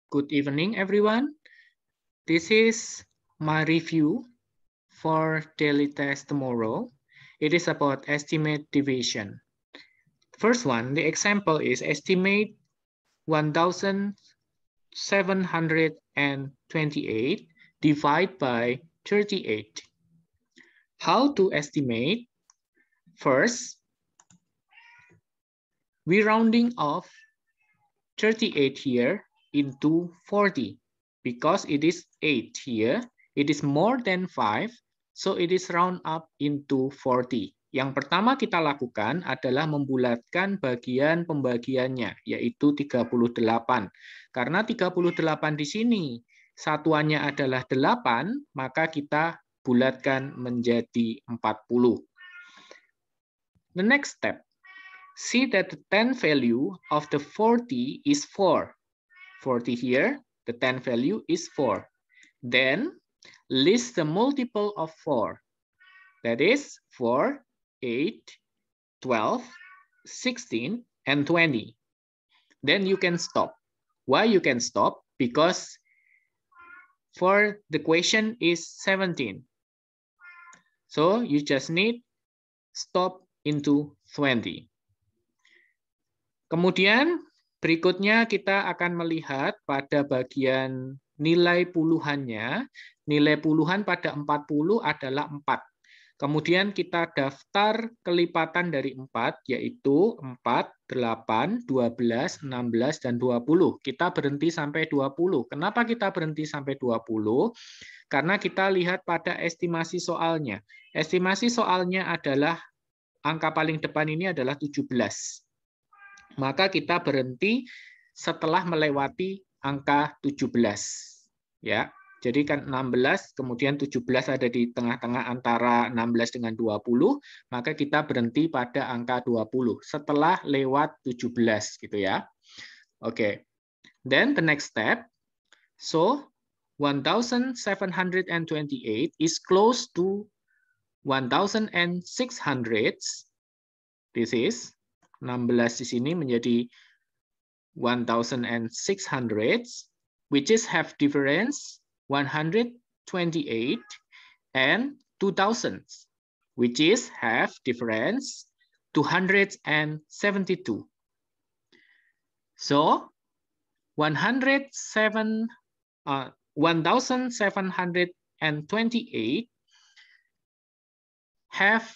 Good evening, everyone. This is my review for daily test tomorrow. It is about estimate deviation. First one, the example is estimate 1,728 divided by 38. How to estimate? First, we rounding off 38 here into 40 because it is 8 here. It is more than 5, so it is round up into 40. Yang pertama kita lakukan adalah membulatkan bagian pembagiannya, yaitu 38. Karena 38 di sini satuannya adalah 8, maka kita bulatkan menjadi 40. The next step. See that the 10 value of the 40 is 4. 40 here, the 10 value is 4. Then, list the multiple of 4. That is 4, 8, 12, 16, and 20. Then you can stop. Why you can stop? Because for the question is 17. So, you just need stop into 20. Kemudian berikutnya kita akan melihat pada bagian nilai puluhannya. Nilai puluhan pada 40 adalah 4. Kemudian kita daftar kelipatan dari 4, yaitu 4, 8, 12, 16, dan 20. Kita berhenti sampai 20. Kenapa kita berhenti sampai 20? Karena kita lihat pada estimasi soalnya. Estimasi soalnya adalah angka paling depan ini adalah 17. Maka kita berhenti setelah melewati angka 17. Ya, jadi kan 16, kemudian 17 ada di tengah-tengah antara 16 dengan 20, maka kita berhenti pada angka 20 setelah lewat 17 gitu ya. Oke. Then the next step. So 1,728 is close to 1,600. This is 16 di sini menjadi 1,600, which is have difference 128 and 2,000, which is have difference 272. So 1,728 have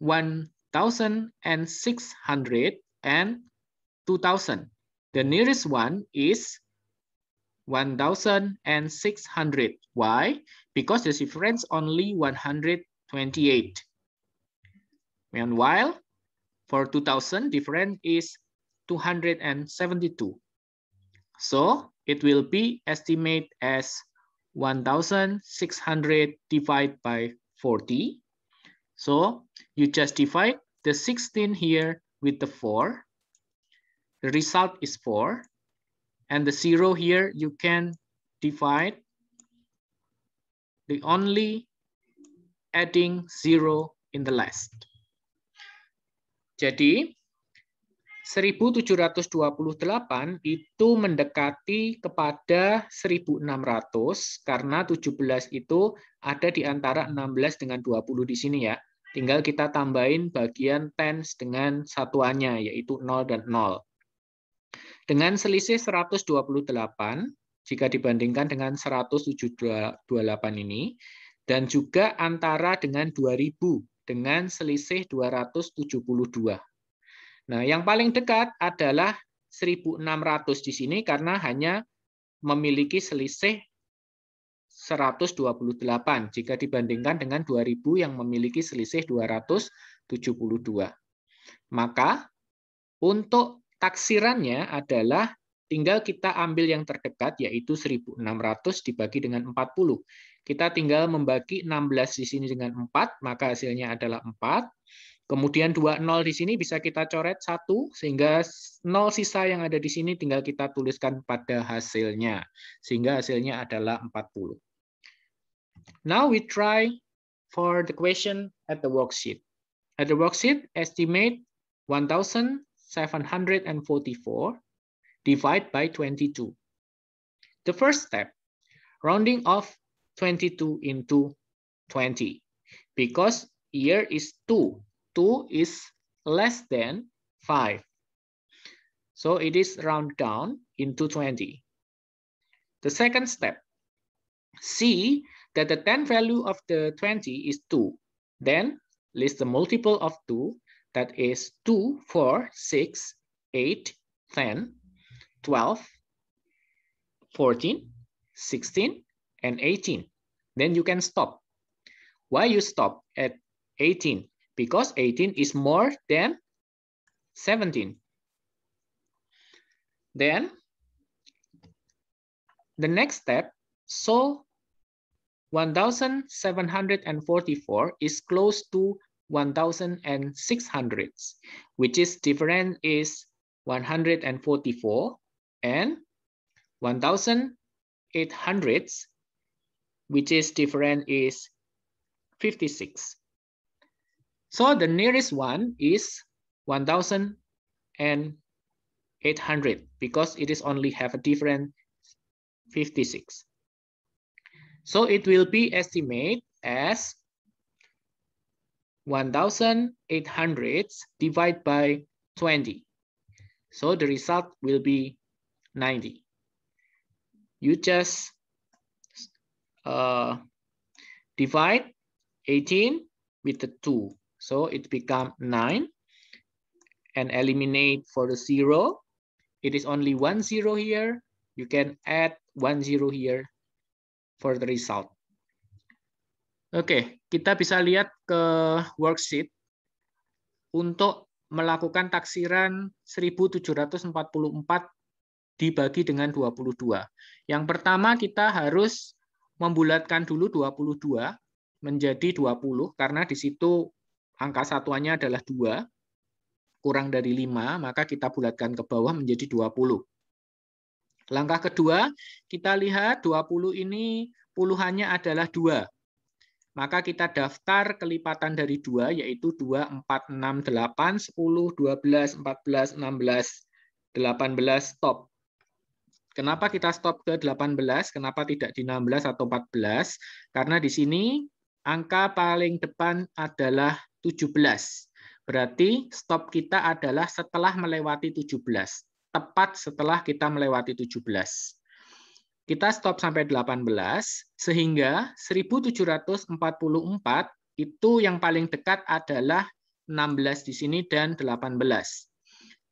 1,600 and 2,000. The nearest one is 1,600. Why? Because the difference only 128. Meanwhile, for 2,000, difference is 272. So it will be estimated as 1,600 divided by 40. So you just divide the 16 here with the 4. The result is 4. And the 0 here, you can divide the only adding 0 in the last. Jadi 1728 itu mendekati kepada 1.600 karena 17 itu ada di antara 16 dengan 20 di sini ya. Tinggal kita tambahin bagian tens dengan satuannya, yaitu 0 dan 0. Dengan selisih 128, jika dibandingkan dengan 178 ini, dan juga antara dengan 2000, dengan selisih 272. Nah, yang paling dekat adalah 1.600 di sini karena hanya memiliki selisih 128 jika dibandingkan dengan 2000 yang memiliki selisih 272. Maka untuk taksirannya adalah tinggal kita ambil yang terdekat yaitu 1.600 dibagi dengan 40. Kita tinggal membagi 16 di sini dengan 4, maka hasilnya adalah 4. Kemudian 20 di sini bisa kita coret 1, sehingga 0 sisa yang ada di sini tinggal kita tuliskan pada hasilnya. Sehingga hasilnya adalah 40. Now we try for the question at the worksheet. At the worksheet, estimate 1,744 divide by 22. The first step, rounding off 22 into 20, because here is 2. 2 is less than 5. So it is round down into 20. The second step, see that the 10 value of the 20 is 2. Then list the multiple of 2, that is 2, 4, 6, 8, 10, 12, 14, 16, and 18. Then you can stop. Why you stop at 18? Because 18 is more than 17. Then the next step, so 1744 is close to 1600, which is different is 144, and 1800, which is different is 56. So the nearest one is 1800 because it is only have a different 56. So it will be estimated as 1800 divided by 20. So the result will be 90. You just divide 18 with the 2. So it becomes 9. And eliminate for the 0. It is only 1 0 here. You can add 1 0 here for the result. Oke, kita bisa lihat ke worksheet untuk melakukan taksiran 1744 dibagi dengan 22. Yang pertama kita harus membulatkan dulu 22 menjadi 20 karena di situ angka satuannya adalah 2 kurang dari 5, maka kita bulatkan ke bawah menjadi 20. Langkah kedua, kita lihat 20 ini puluhannya adalah 2. Maka kita daftar kelipatan dari 2, yaitu 2, 4, 6, 8, 10, 12, 14, 16, 18, stop. Kenapa kita stop ke 18? Kenapa tidak di 16 atau 14? Karena di sini angka paling depan adalah 17. Berarti stop kita adalah setelah melewati 17. Tepat setelah kita melewati 17. Kita stop sampai 18, sehingga 1744 itu yang paling dekat adalah 16 di sini dan 18.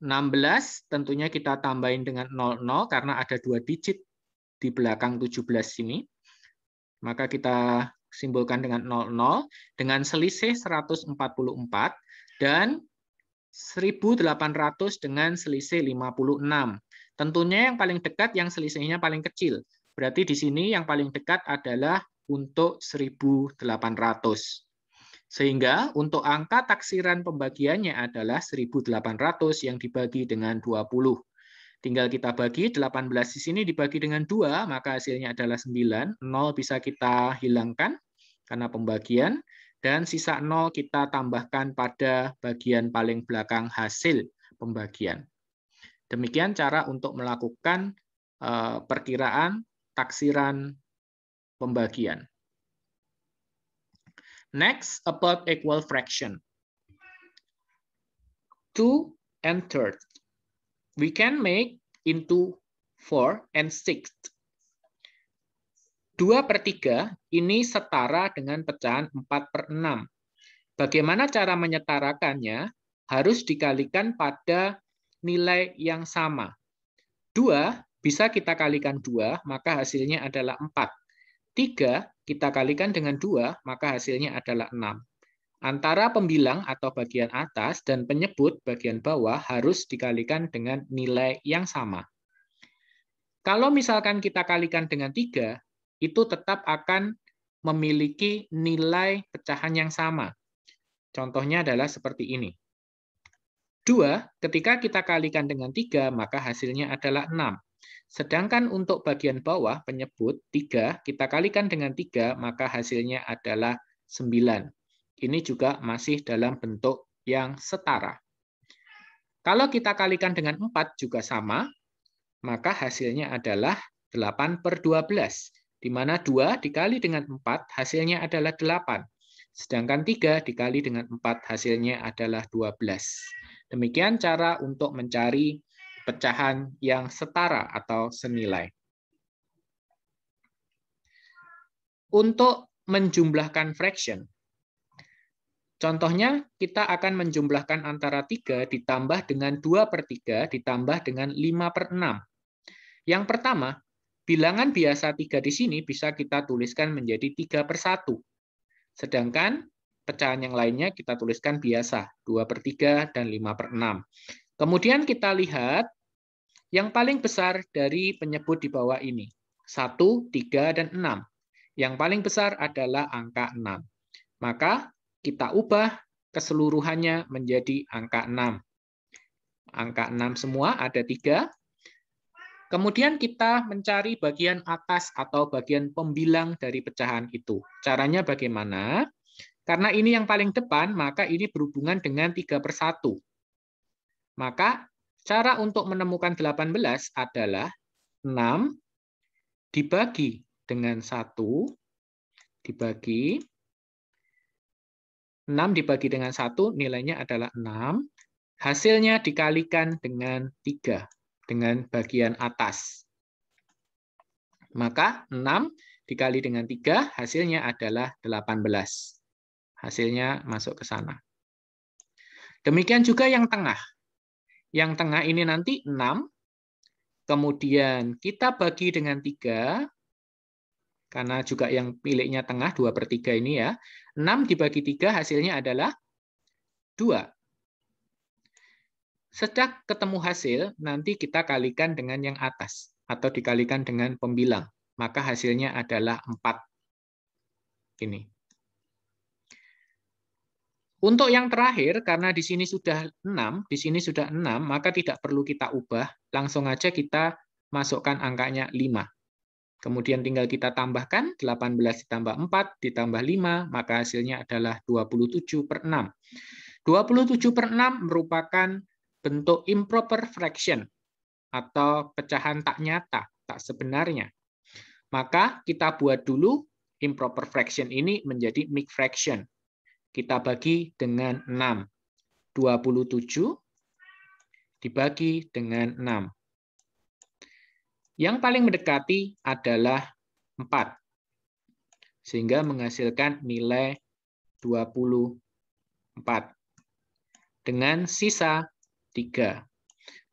16 tentunya kita tambahin dengan 00 karena ada 2 digit di belakang 17 sini. Maka kita simbolkan dengan 00 dengan selisih 144 dan 1800 dengan selisih 56. Tentunya yang paling dekat yang selisihnya paling kecil. Berarti di sini yang paling dekat adalah untuk 1800. Sehingga untuk angka taksiran pembagiannya adalah 1800 yang dibagi dengan 20. Tinggal kita bagi 18 di sini dibagi dengan 2, maka hasilnya adalah 9. 0 bisa kita hilangkan karena pembagian. Dan sisa 0 kita tambahkan pada bagian paling belakang hasil pembagian. Demikian cara untuk melakukan perkiraan taksiran pembagian. Next, about equal fraction. 2 and 3. We can make into 4 and 6. 2/3 ini setara dengan pecahan 4/6. Bagaimana cara menyetarakannya? Harus dikalikan pada nilai yang sama. 2 bisa kita kalikan 2, maka hasilnya adalah 4. 3 kita kalikan dengan 2, maka hasilnya adalah 6. Antara pembilang atau bagian atas dan penyebut bagian bawah harus dikalikan dengan nilai yang sama. Kalau misalkan kita kalikan dengan 3, itu tetap akan memiliki nilai pecahan yang sama. Contohnya adalah seperti ini. 2, ketika kita kalikan dengan 3, maka hasilnya adalah 6. Sedangkan untuk bagian bawah, penyebut 3, kita kalikan dengan 3, maka hasilnya adalah 9. Ini juga masih dalam bentuk yang setara. Kalau kita kalikan dengan 4 juga sama, maka hasilnya adalah 8/12, di mana 2 dikali dengan 4 hasilnya adalah 8. Sedangkan 3 dikali dengan 4 hasilnya adalah 12. Demikian cara untuk mencari pecahan yang setara atau senilai. Untuk menjumlahkan fraction, contohnya kita akan menjumlahkan antara 3 ditambah dengan 2/3 ditambah dengan 5/6. Yang pertama, bilangan biasa 3 di sini bisa kita tuliskan menjadi 3/1. Sedangkan pecahan yang lainnya kita tuliskan biasa, 2/3 dan 5/6. Kemudian kita lihat yang paling besar dari penyebut di bawah ini, 1, 3, dan 6. Yang paling besar adalah angka 6. Maka kita ubah keseluruhannya menjadi angka 6. Angka 6 semua ada 3. Kemudian kita mencari bagian atas atau bagian pembilang dari pecahan itu. Caranya bagaimana? Karena ini yang paling depan, maka ini berhubungan dengan 3/1. Maka cara untuk menemukan 18 adalah 6 dibagi dengan 1, dibagi 6 dibagi dengan 1, nilainya adalah 6. Hasilnya dikalikan dengan 3, dengan bagian atas. Maka 6 dikali dengan 3, hasilnya adalah 18. Hasilnya masuk ke sana. Demikian juga yang tengah. Yang tengah ini nanti 6, kemudian kita bagi dengan 3, karena juga yang miliknya tengah 2/3 ini ya. 6 dibagi 3 hasilnya adalah 2. Sejak ketemu hasil, nanti kita kalikan dengan yang atas atau dikalikan dengan pembilang. Maka hasilnya adalah 4. Ini. Untuk yang terakhir, karena di sini sudah 6, di sini sudah 6, maka tidak perlu kita ubah. Langsung aja kita masukkan angkanya 5. Kemudian tinggal kita tambahkan 18 ditambah 4 ditambah 5, maka hasilnya adalah 27/6. 27/6 merupakan bentuk improper fraction atau pecahan tak nyata, tak sebenarnya. Maka kita buat dulu improper fraction ini menjadi mixed fraction. Kita bagi dengan 6. 27 dibagi dengan 6. Yang paling mendekati adalah 4. Sehingga menghasilkan nilai 24. Dengan sisa 3.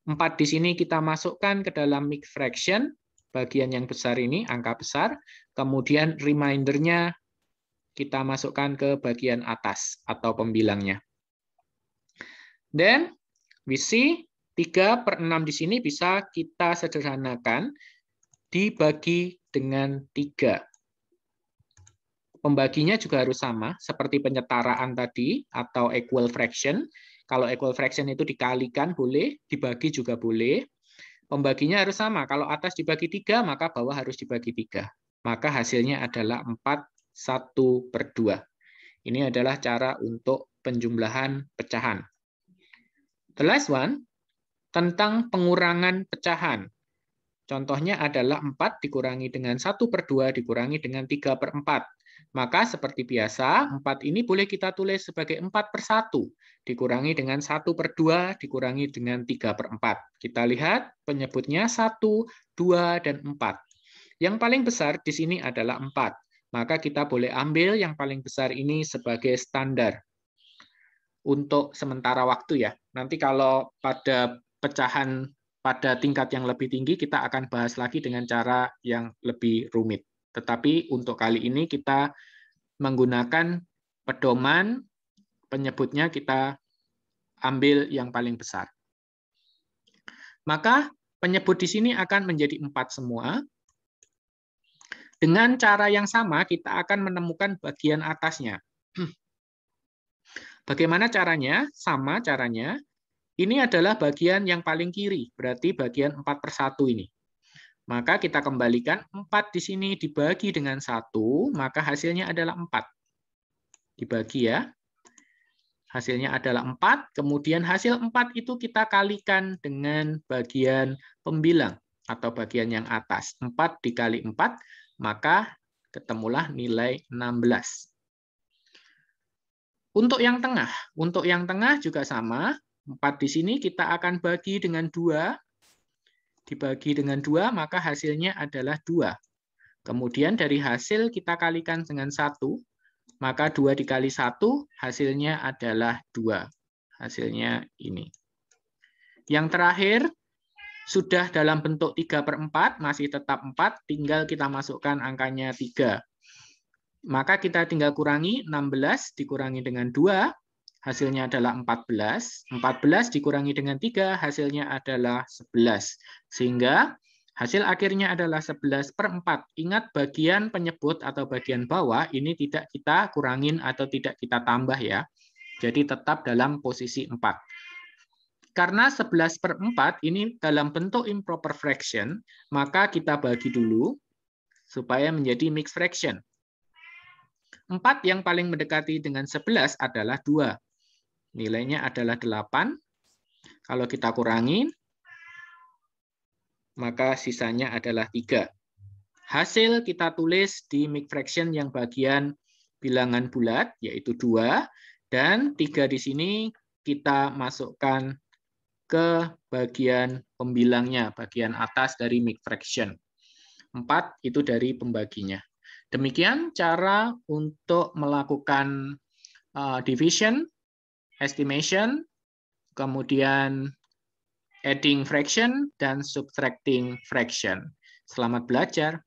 4 di sini kita masukkan ke dalam mixed fraction, bagian yang besar ini, angka besar. Kemudian remainder-nya kita masukkan ke bagian atas atau pembilangnya. Then we see 3/6 di sini bisa kita sederhanakan dibagi dengan 3. Pembaginya juga harus sama, seperti penyetaraan tadi atau equal fraction. Kalau equal fraction itu dikalikan boleh, dibagi juga boleh. Pembaginya harus sama. Kalau atas dibagi 3, maka bawah harus dibagi 3. Maka hasilnya adalah 4/1/2. Ini adalah cara untuk penjumlahan pecahan. The last one, tentang pengurangan pecahan. Contohnya adalah 4 dikurangi dengan 1/2 dikurangi dengan 3/4. Maka seperti biasa, 4 ini boleh kita tulis sebagai 4/1, dikurangi dengan 1/2 dikurangi dengan 3/4. Kita lihat penyebutnya 1, 2, dan 4. Yang paling besar di sini adalah 4. Maka kita boleh ambil yang paling besar ini sebagai standar. Untuk sementara waktu ya. Nanti kalau pada pecahan pada tingkat yang lebih tinggi, kita akan bahas lagi dengan cara yang lebih rumit. Tetapi untuk kali ini kita menggunakan pedoman, penyebutnya kita ambil yang paling besar. Maka penyebut di sini akan menjadi 4 semua. Dengan cara yang sama, kita akan menemukan bagian atasnya. Bagaimana caranya? Sama caranya. Ini adalah bagian yang paling kiri, berarti bagian 4/1 ini. Maka kita kembalikan 4 di sini dibagi dengan 1, maka hasilnya adalah 4. Dibagi ya. Hasilnya adalah 4, kemudian hasil 4 itu kita kalikan dengan bagian pembilang. atau bagian yang atas. 4 dikali 4, maka ketemulah nilai 16. Untuk yang tengah juga sama. 4 di sini kita akan bagi dengan 2. Dibagi dengan 2, maka hasilnya adalah 2. Kemudian dari hasil kita kalikan dengan 1, maka 2 dikali 1 hasilnya adalah 2. Hasilnya ini. Yang terakhir, sudah dalam bentuk 3/4, masih tetap 4, tinggal kita masukkan angkanya 3. Maka kita tinggal kurangi 16 dikurangi dengan 2, hasilnya adalah 14. 14 dikurangi dengan 3, hasilnya adalah 11. Sehingga hasil akhirnya adalah 11/4. Ingat bagian penyebut atau bagian bawah ini tidak kita kurangin atau tidak kita tambah ya. Jadi tetap dalam posisi 4. Karena 11/4 ini dalam bentuk improper fraction, maka kita bagi dulu supaya menjadi mixed fraction. 4 yang paling mendekati dengan 11 adalah 2. Nilainya adalah 8. Kalau kita kurangi, maka sisanya adalah 3. Hasil kita tulis di mixed fraction yang bagian bilangan bulat, yaitu 2. Dan 3 di sini kita masukkan ke bagian pembilangnya, bagian atas dari mixed fraction. 4 itu dari pembaginya. Demikian cara untuk melakukan division, estimation, kemudian adding fraction, dan subtracting fraction. Selamat belajar.